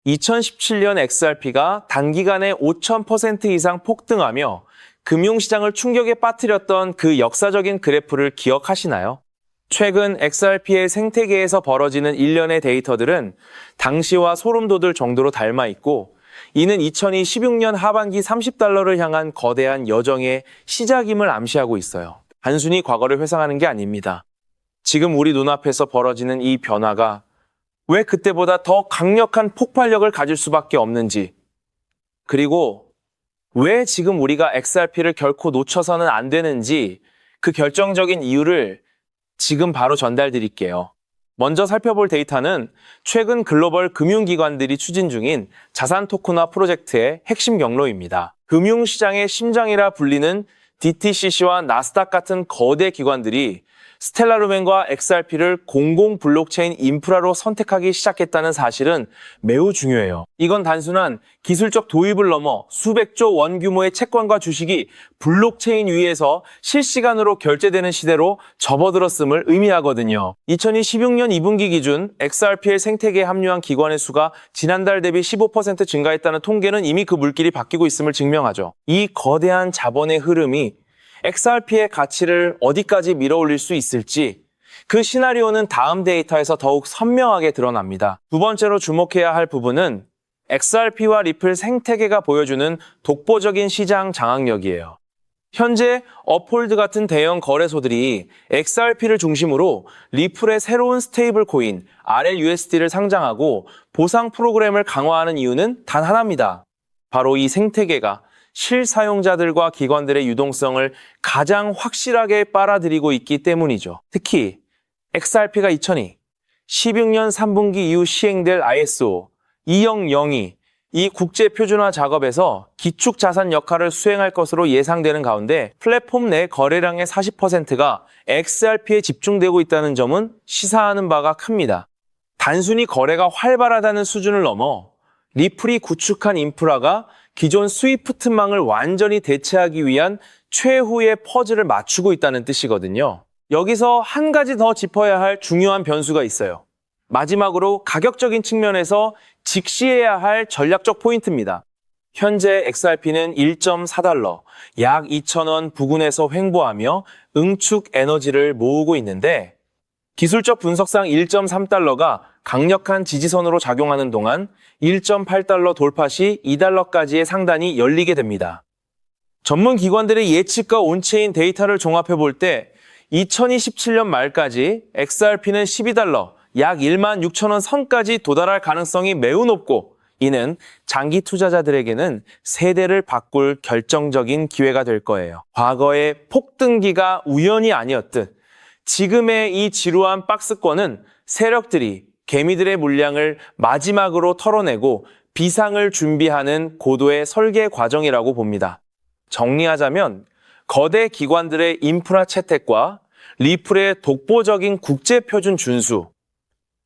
2017년 XRP가 단기간에 5000% 이상 폭등하며 금융시장을 충격에 빠뜨렸던 그 역사적인 그래프를 기억하시나요? 최근 XRP의 생태계에서 벌어지는 일련의 데이터들은 당시와 소름 돋을 정도로 닮아 있고, 이는 2016년 하반기 $30를 향한 거대한 여정의 시작임을 암시하고 있어요. 단순히 과거를 회상하는 게 아닙니다. 지금 우리 눈앞에서 벌어지는 이 변화가 왜 그때보다 더 강력한 폭발력을 가질 수밖에 없는지, 그리고 왜 지금 우리가 XRP를 결코 놓쳐서는 안 되는지 그 결정적인 이유를 지금 바로 전달드릴게요. 먼저 살펴볼 데이터는 최근 글로벌 금융기관들이 추진 중인 자산 토큰화 프로젝트의 핵심 경로입니다. 금융시장의 심장이라 불리는 DTCC와 나스닥 같은 거대 기관들이 스텔라루멘과 XRP를 공공 블록체인 인프라로 선택하기 시작했다는 사실은 매우 중요해요. 이건 단순한 기술적 도입을 넘어 수백조 원 규모의 채권과 주식이 블록체인 위에서 실시간으로 결제되는 시대로 접어들었음을 의미하거든요. 2016년 2분기 기준 XRP의 생태계에 합류한 기관의 수가 지난달 대비 15% 증가했다는 통계는 이미 그 물길이 바뀌고 있음을 증명하죠. 이 거대한 자본의 흐름이 XRP의 가치를 어디까지 밀어올릴 수 있을지, 그 시나리오는 다음 데이터에서 더욱 선명하게 드러납니다. 두 번째로 주목해야 할 부분은 XRP와 리플 생태계가 보여주는 독보적인 시장 장악력이에요. 현재 업홀드 같은 대형 거래소들이 XRP를 중심으로 리플의 새로운 스테이블 코인 RLUSD를 상장하고 보상 프로그램을 강화하는 이유는 단 하나입니다. 바로 이 생태계가 실사용자들과 기관들의 유동성을 가장 확실하게 빨아들이고 있기 때문이죠. 특히 XRP가 16년 3분기 이후 시행될 ISO 20002 이 국제 표준화 작업에서 기축 자산 역할을 수행할 것으로 예상되는 가운데 플랫폼 내 거래량의 40%가 XRP에 집중되고 있다는 점은 시사하는 바가 큽니다. 단순히 거래가 활발하다는 수준을 넘어 리플이 구축한 인프라가 기존 스위프트망을 완전히 대체하기 위한 최후의 퍼즐을 맞추고 있다는 뜻이거든요. 여기서 한 가지 더 짚어야 할 중요한 변수가 있어요. 마지막으로 가격적인 측면에서 직시해야 할 전략적 포인트입니다. 현재 XRP는 1.4달러, 약 2,000원 부근에서 횡보하며 응축 에너지를 모으고 있는데, 기술적 분석상 1.3달러가 강력한 지지선으로 작용하는 동안 1.8달러 돌파 시 2달러까지의 상단이 열리게 됩니다. 전문 기관들의 예측과 온체인 데이터를 종합해 볼 때 2027년 말까지 XRP는 12달러, 약 16,000원 선까지 도달할 가능성이 매우 높고, 이는 장기 투자자들에게는 세대를 바꿀 결정적인 기회가 될 거예요. 과거의 폭등기가 우연이 아니었듯 지금의 이 지루한 박스권은 세력들이 개미들의 물량을 마지막으로 털어내고 비상을 준비하는 고도의 설계 과정이라고 봅니다. 정리하자면 거대 기관들의 인프라 채택과 리플의 독보적인 국제 표준 준수,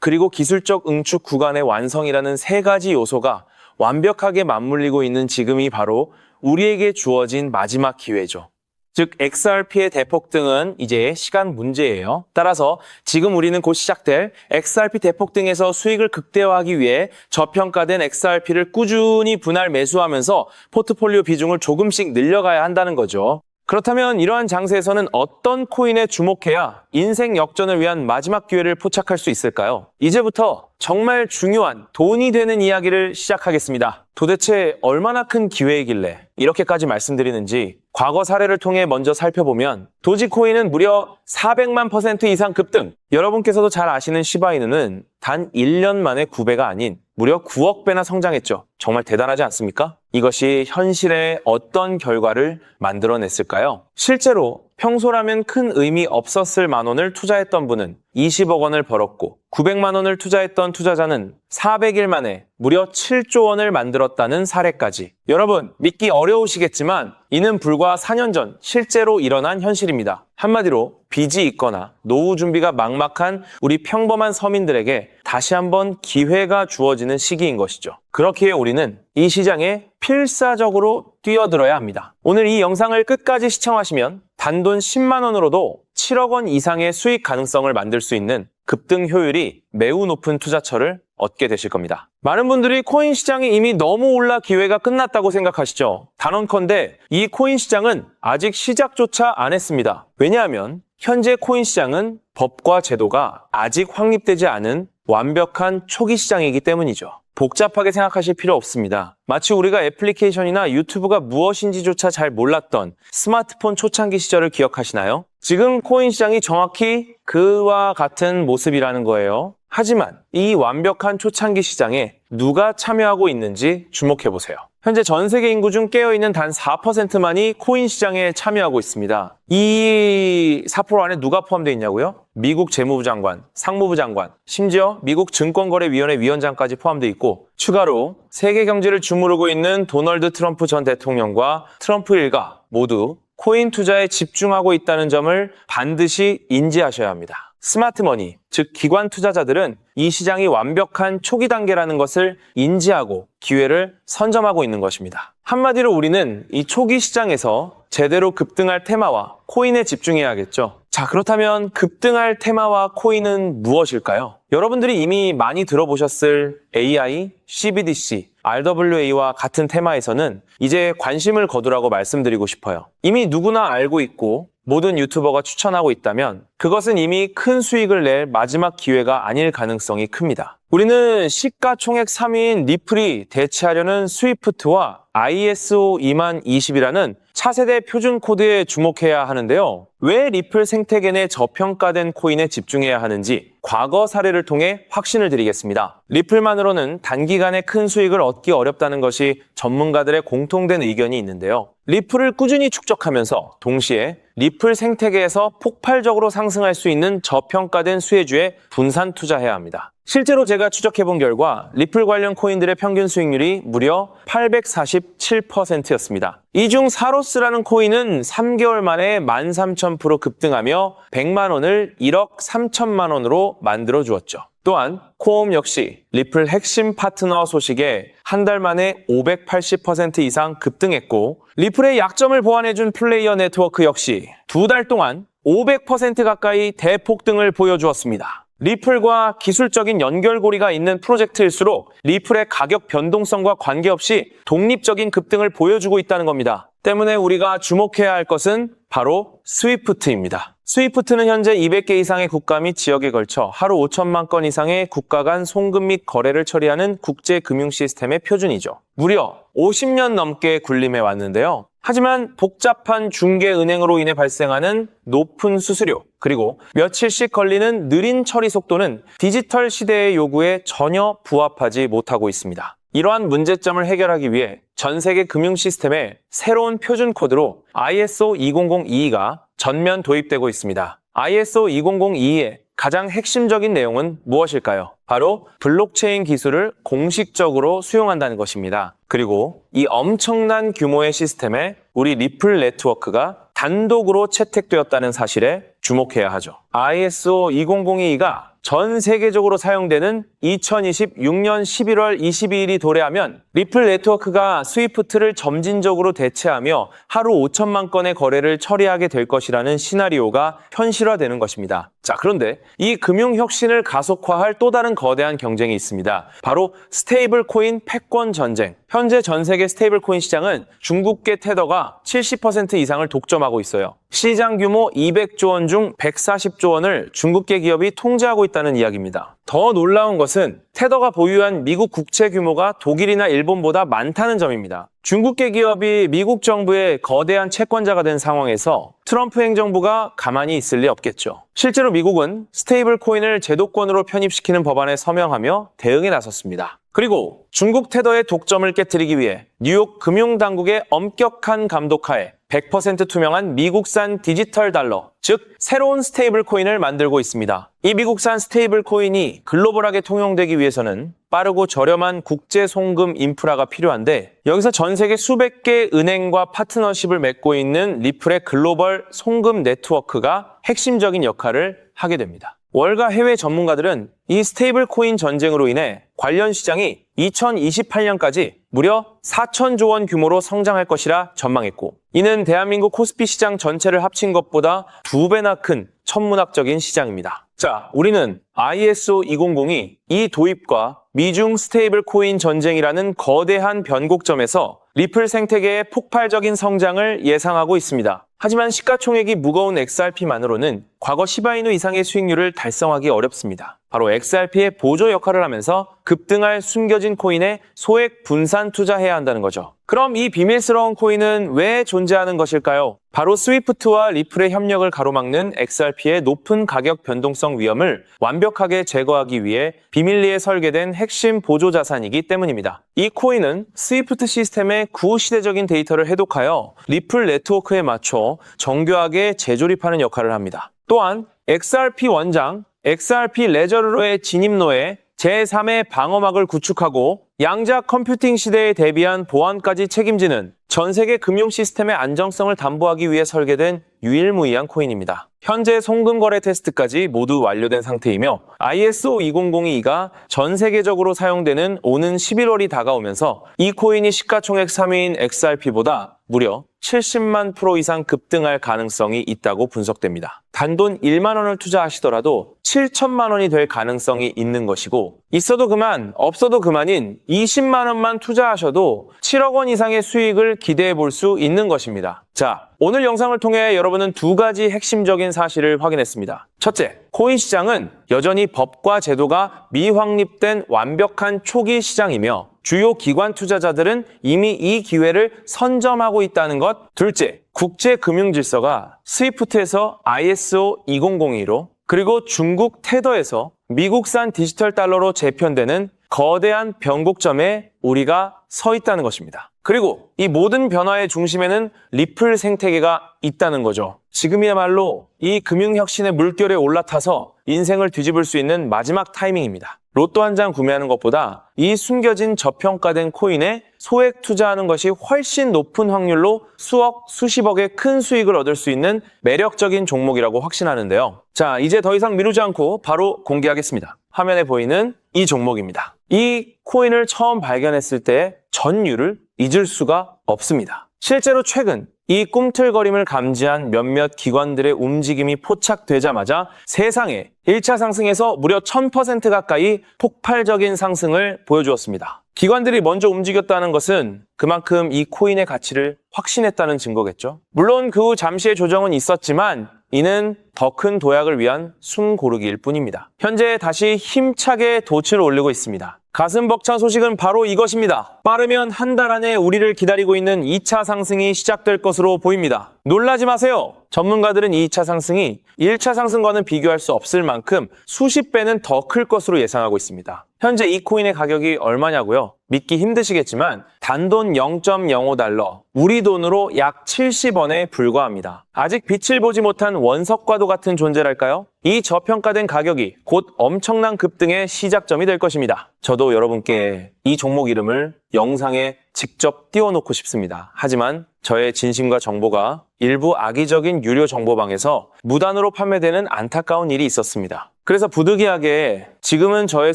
그리고 기술적 응축 구간의 완성이라는 세 가지 요소가 완벽하게 맞물리고 있는 지금이 바로 우리에게 주어진 마지막 기회죠. 즉 XRP의 대폭등은 이제 시간 문제예요. 따라서 지금 우리는 곧 시작될 XRP 대폭등에서 수익을 극대화하기 위해 저평가된 XRP를 꾸준히 분할 매수하면서 포트폴리오 비중을 조금씩 늘려가야 한다는 거죠. 그렇다면 이러한 장세에서는 어떤 코인에 주목해야 인생 역전을 위한 마지막 기회를 포착할 수 있을까요? 이제부터 정말 중요한 돈이 되는 이야기를 시작하겠습니다. 도대체 얼마나 큰 기회이길래 이렇게까지 말씀드리는지 과거 사례를 통해 먼저 살펴보면 도지코인은 무려 400만 % 이상 급등! 여러분께서도 잘 아시는 시바이누는 단 1년 만에 9배가 아닌 무려 9억 배나 성장했죠. 정말 대단하지 않습니까? 이것이 현실에 어떤 결과를 만들어냈을까요? 실제로 평소라면 큰 의미 없었을 만 원을 투자했던 분은 20억 원을 벌었고, 900만 원을 투자했던 투자자는 400일 만에 무려 7조 원을 만들었다는 사례까지. 여러분, 믿기 어려우시겠지만 이는 불과 4년 전 실제로 일어난 현실입니다. 한마디로 빚이 있거나 노후 준비가 막막한 우리 평범한 서민들에게 다시 한번 기회가 주어지는 시기인 것이죠. 그렇기에 우리는 이 시장에 필사적으로 뛰어들어야 합니다. 오늘 이 영상을 끝까지 시청하시면 단돈 10만 원으로도 7억 원 이상의 수익 가능성을 만들 수 있는 급등 효율이 매우 높은 투자처를 얻게 되실 겁니다. 많은 분들이 코인 시장이 이미 너무 올라 기회가 끝났다고 생각하시죠? 단언컨대 이 코인 시장은 아직 시작조차 안 했습니다. 왜냐하면 현재 코인 시장은 법과 제도가 아직 확립되지 않은 완벽한 초기 시장이기 때문이죠. 복잡하게 생각하실 필요 없습니다. 마치 우리가 애플리케이션이나 유튜브가 무엇인지조차 잘 몰랐던 스마트폰 초창기 시절을 기억하시나요? 지금 코인 시장이 정확히 그와 같은 모습이라는 거예요. 하지만 이 완벽한 초창기 시장에 누가 참여하고 있는지 주목해보세요. 현재 전 세계 인구 중 깨어있는 단 4%만이 코인 시장에 참여하고 있습니다. 이 4% 안에 누가 포함되어 있냐고요? 미국 재무부 장관, 상무부 장관, 심지어 미국 증권거래위원회 위원장까지 포함되어 있고 추가로 세계 경제를 주무르고 있는 도널드 트럼프 전 대통령과 트럼프 일가 모두 코인 투자에 집중하고 있다는 점을 반드시 인지하셔야 합니다. 스마트머니, 즉 기관 투자자들은 이 시장이 완벽한 초기 단계라는 것을 인지하고 기회를 선점하고 있는 것입니다. 한마디로 우리는 이 초기 시장에서 제대로 급등할 테마와 코인에 집중해야겠죠. 자, 그렇다면 급등할 테마와 코인은 무엇일까요? 여러분들이 이미 많이 들어보셨을 AI, CBDC, RWA와 같은 테마에서는 이제 관심을 거두라고 말씀드리고 싶어요. 이미 누구나 알고 있고 모든 유튜버가 추천하고 있다면 그것은 이미 큰 수익을 낼 마지막 기회가 아닐 가능성이 큽니다. 우리는 시가총액 3위인 리플이 대체하려는 스위프트와 ISO 20020이라는 차세대 표준 코드에 주목해야 하는데요. 왜 리플 생태계 내 저평가된 코인에 집중해야 하는지 과거 사례를 통해 확신을 드리겠습니다. 리플만으로는 단기간에 큰 수익을 얻기 어렵다는 것이 전문가들의 공통된 의견이 있는데요. 리플을 꾸준히 축적하면서 동시에 리플 생태계에서 폭발적으로 상승할 수 있는 저평가된 수혜주에 분산 투자해야 합니다. 실제로 제가 추적해본 결과 리플 관련 코인들의 평균 수익률이 무려 847%였습니다. 이 중 사로스라는 코인은 3개월 만에 13,000% 급등하며 100만 원을 1억 3천만 원으로 만들어 주었죠. 또한 코옴 역시 리플 핵심 파트너 소식에 한 달 만에 580% 이상 급등했고 리플의 약점을 보완해준 플레이어 네트워크 역시 두 달 동안 500% 가까이 대폭등을 보여주었습니다. 리플과 기술적인 연결고리가 있는 프로젝트일수록 리플의 가격 변동성과 관계없이 독립적인 급등을 보여주고 있다는 겁니다. 때문에 우리가 주목해야 할 것은 바로 스위프트입니다. 스위프트는 현재 200개 이상의 국가 및 지역에 걸쳐 하루 5천만 건 이상의 국가 간 송금 및 거래를 처리하는 국제 금융 시스템의 표준이죠. 무려 50년 넘게 군림해 왔는데요. 하지만 복잡한 중개은행으로 인해 발생하는 높은 수수료, 그리고 며칠씩 걸리는 느린 처리 속도는 디지털 시대의 요구에 전혀 부합하지 못하고 있습니다. 이러한 문제점을 해결하기 위해 전 세계 금융 시스템에 새로운 표준 코드로 ISO 20022가 전면 도입되고 있습니다. ISO 20022의 가장 핵심적인 내용은 무엇일까요? 바로 블록체인 기술을 공식적으로 수용한다는 것입니다. 그리고 이 엄청난 규모의 시스템에 우리 리플 네트워크가 단독으로 채택되었다는 사실에 주목해야 하죠. ISO 20022가 전 세계적으로 사용되는 2026년 11월 22일이 도래하면 리플 네트워크가 스위프트를 점진적으로 대체하며 하루 5천만 건의 거래를 처리하게 될 것이라는 시나리오가 현실화되는 것입니다. 자, 그런데 이 금융 혁신을 가속화할 또 다른 거대한 경쟁이 있습니다. 바로 스테이블 코인 패권 전쟁. 현재 전 세계 스테이블 코인 시장은 중국계 테더가 70% 이상을 독점하고 있어요. 시장 규모 200조 원 중 140조 원을 중국계 기업이 통제하고 있다는 이야기입니다. 더 놀라운 것은 테더가 보유한 미국 국채 규모가 독일이나 일본보다 많다는 점입니다. 중국계 기업이 미국 정부의 거대한 채권자가 된 상황에서 트럼프 행정부가 가만히 있을 리 없겠죠. 실제로 미국은 스테이블 코인을 제도권으로 편입시키는 법안에 서명하며 대응에 나섰습니다. 그리고 중국 테더의 독점을 깨뜨리기 위해 뉴욕 금융당국의 엄격한 감독하에 100% 투명한 미국산 디지털 달러, 즉 새로운 스테이블 코인을 만들고 있습니다. 이 미국산 스테이블 코인이 글로벌하게 통용되기 위해서는 빠르고 저렴한 국제 송금 인프라가 필요한데 여기서 전 세계 수백 개 은행과 파트너십을 맺고 있는 리플의 글로벌 송금 네트워크가 핵심적인 역할을 하게 됩니다. 월가 해외 전문가들은 이 스테이블 코인 전쟁으로 인해 관련 시장이 2028년까지 무려 4천조 원 규모로 성장할 것이라 전망했고 이는 대한민국 코스피 시장 전체를 합친 것보다 2배나 큰 천문학적인 시장입니다. 자, 우리는 ISO 200이 이 도입과 미중 스테이블 코인 전쟁이라는 거대한 변곡점에서 리플 생태계의 폭발적인 성장을 예상하고 있습니다. 하지만 시가총액이 무거운 XRP만으로는 과거 시바이누 이상의 수익률을 달성하기 어렵습니다. 바로 XRP의 보조 역할을 하면서 급등할 숨겨진 코인에 소액 분산 투자해야 한다는 거죠. 그럼 이 비밀스러운 코인은 왜 존재하는 것일까요? 바로 스위프트와 리플의 협력을 가로막는 XRP의 높은 가격 변동성 위험을 완벽하게 제거하기 위해 비밀리에 설계된 핵심 보조 자산이기 때문입니다. 이 코인은 스위프트 시스템의 구시대적인 데이터를 해독하여 리플 네트워크에 맞춰 정교하게 재조립하는 역할을 합니다. 또한 XRP 원장, XRP 레저러의 진입로에 제3의 방어막을 구축하고 양자 컴퓨팅 시대에 대비한 보안까지 책임지는 전 세계 금융 시스템의 안정성을 담보하기 위해 설계된 유일무이한 코인입니다. 현재 송금 거래 테스트까지 모두 완료된 상태이며 ISO 20022가 전 세계적으로 사용되는 오는 11월이 다가오면서 이 코인이 시가총액 3위인 XRP보다 무려 70만 프로 이상 급등할 가능성이 있다고 분석됩니다. 단돈 1만 원을 투자하시더라도 7천만 원이 될 가능성이 있는 것이고 있어도 그만, 없어도 그만인 20만 원만 투자하셔도 7억 원 이상의 수익을 기대해 볼 수 있는 것입니다. 자, 오늘 영상을 통해 여러분은 두 가지 핵심적인 사실을 확인했습니다. 첫째, 코인 시장은 여전히 법과 제도가 미확립된 완벽한 초기 시장이며 주요 기관 투자자들은 이미 이 기회를 선점하고 있다는 것. 둘째, 국제 금융 질서가 스위프트에서 ISO 2002로 그리고 중국 테더에서 미국산 디지털 달러로 재편되는 거대한 변곡점에 우리가 서 있다는 것입니다. 그리고 이 모든 변화의 중심에는 리플 생태계가 있다는 거죠. 지금이야말로 이 금융혁신의 물결에 올라타서 인생을 뒤집을 수 있는 마지막 타이밍입니다. 로또 한 장 구매하는 것보다 이 숨겨진 저평가된 코인에 소액 투자하는 것이 훨씬 높은 확률로 수억, 수십억의 큰 수익을 얻을 수 있는 매력적인 종목이라고 확신하는데요. 자, 이제 더 이상 미루지 않고 바로 공개하겠습니다. 화면에 보이는 이 종목입니다. 이 코인을 처음 발견했을 때 전율을 잊을 수가 없습니다. 실제로 최근 이 꿈틀거림을 감지한 몇몇 기관들의 움직임이 포착되자마자 세상에 1차 상승에서 무려 1000% 가까이 폭발적인 상승을 보여주었습니다. 기관들이 먼저 움직였다는 것은 그만큼 이 코인의 가치를 확신했다는 증거겠죠. 물론 그 후 잠시의 조정은 있었지만 이는 더 큰 도약을 위한 숨고르기일 뿐입니다. 현재 다시 힘차게 돛을 올리고 있습니다. 가슴 벅찬 소식은 바로 이것입니다. 빠르면 한 달 안에 우리를 기다리고 있는 2차 상승이 시작될 것으로 보입니다. 놀라지 마세요. 전문가들은 2차 상승이 1차 상승과는 비교할 수 없을 만큼 수십 배는 더 클 것으로 예상하고 있습니다. 현재 이 코인의 가격이 얼마냐고요? 믿기 힘드시겠지만 단돈 0.05달러, 우리 돈으로 약 70원에 불과합니다. 아직 빛을 보지 못한 원석과도 같은 존재랄까요? 이 저평가된 가격이 곧 엄청난 급등의 시작점이 될 것입니다. 저도 여러분께 이 종목 이름을 영상에 직접 띄워놓고 싶습니다. 하지만 저의 진심과 정보가 일부 악의적인 유료 정보방에서 무단으로 판매되는 안타까운 일이 있었습니다. 그래서 부득이하게 지금은 저의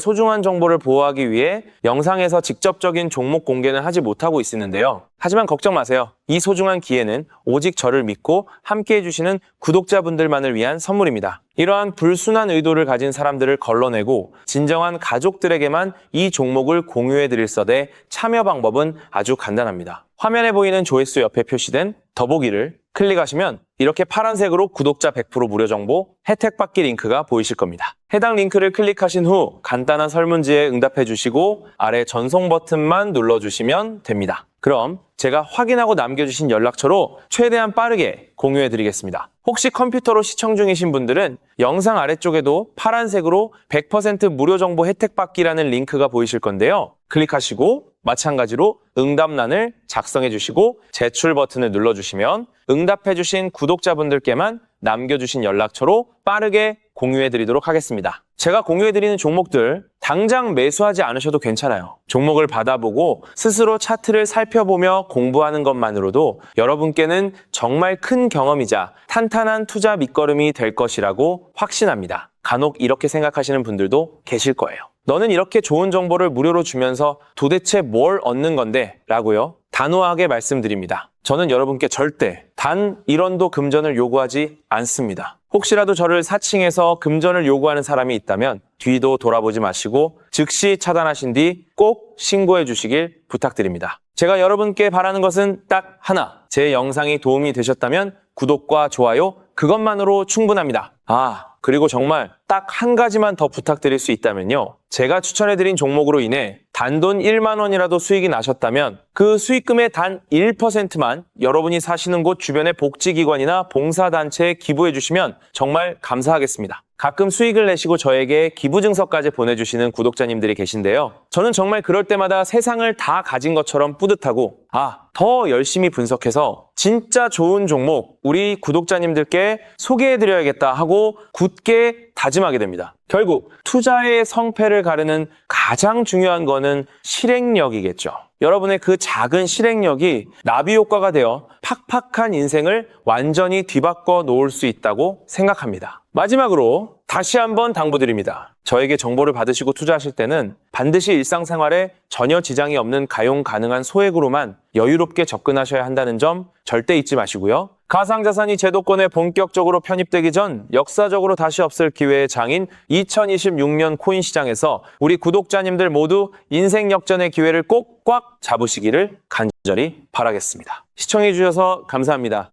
소중한 정보를 보호하기 위해 영상에서 직접적인 종목 공개는 하지 못하고 있었는데요. 하지만 걱정 마세요. 이 소중한 기회는 오직 저를 믿고 함께 해주시는 구독자분들만을 위한 선물입니다. 이러한 불순한 의도를 가진 사람들을 걸러내고 진정한 가족들에게만 이 종목을 공유해드릴 서대 참여 방법은 아주 간단합니다. 화면에 보이는 조회수 옆에 표시된 더보기를 클릭하시면 이렇게 파란색으로 구독자 100% 무료 정보 혜택 받기 링크가 보이실 겁니다. 해당 링크를 클릭하신 후 간단한 설문지에 응답해 주시고 아래 전송 버튼만 눌러주시면 됩니다. 그럼 제가 확인하고 남겨주신 연락처로 최대한 빠르게 공유해 드리겠습니다. 혹시 컴퓨터로 시청 중이신 분들은 영상 아래쪽에도 파란색으로 100% 무료 정보 혜택 받기라는 링크가 보이실 건데요. 클릭하시고 마찬가지로 응답란을 작성해 주시고 제출 버튼을 눌러주시면 응답해 주신 구독자분들께만 남겨주신 연락처로 빠르게 공유해 드리도록 하겠습니다. 제가 공유해 드리는 종목들 당장 매수하지 않으셔도 괜찮아요. 종목을 받아보고 스스로 차트를 살펴보며 공부하는 것만으로도 여러분께는 정말 큰 경험이자 탄탄한 투자 밑거름이 될 것이라고 확신합니다. 간혹 이렇게 생각하시는 분들도 계실 거예요. 너는 이렇게 좋은 정보를 무료로 주면서 도대체 뭘 얻는 건데? 라고요. 단호하게 말씀드립니다. 저는 여러분께 절대 단 1원도 금전을 요구하지 않습니다. 혹시라도 저를 사칭해서 금전을 요구하는 사람이 있다면 뒤도 돌아보지 마시고 즉시 차단하신 뒤 꼭 신고해 주시길 부탁드립니다. 제가 여러분께 바라는 것은 딱 하나. 제 영상이 도움이 되셨다면 구독과 좋아요, 그것만으로 충분합니다. 그리고 정말 딱 한 가지만 더 부탁드릴 수 있다면요. 제가 추천해드린 종목으로 인해 단돈 1만 원이라도 수익이 나셨다면 그 수익금의 단 1%만 여러분이 사시는 곳 주변의 복지기관이나 봉사단체에 기부해 주시면 정말 감사하겠습니다. 가끔 수익을 내시고 저에게 기부증서까지 보내주시는 구독자님들이 계신데요. 저는 정말 그럴 때마다 세상을 다 가진 것처럼 뿌듯하고 더 열심히 분석해서 진짜 좋은 종목 우리 구독자님들께 소개해드려야겠다 하고 굳게 다짐하게 됩니다. 결국 투자의 성패를 가르는 가장 중요한 거는 실행력이겠죠. 여러분의 그 작은 실행력이 나비 효과가 되어 팍팍한 인생을 완전히 뒤바꿔 놓을 수 있다고 생각합니다. 마지막으로 다시 한번 당부드립니다. 저에게 정보를 받으시고 투자하실 때는 반드시 일상생활에 전혀 지장이 없는 가용 가능한 소액으로만 여유롭게 접근하셔야 한다는 점 절대 잊지 마시고요. 가상자산이 제도권에 본격적으로 편입되기 전 역사적으로 다시 없을 기회의 장인 2026년 코인 시장에서 우리 구독자님들 모두 인생 역전의 기회를 꼭 꽉 잡으시기를 간절히 바라겠습니다. 시청해주셔서 감사합니다.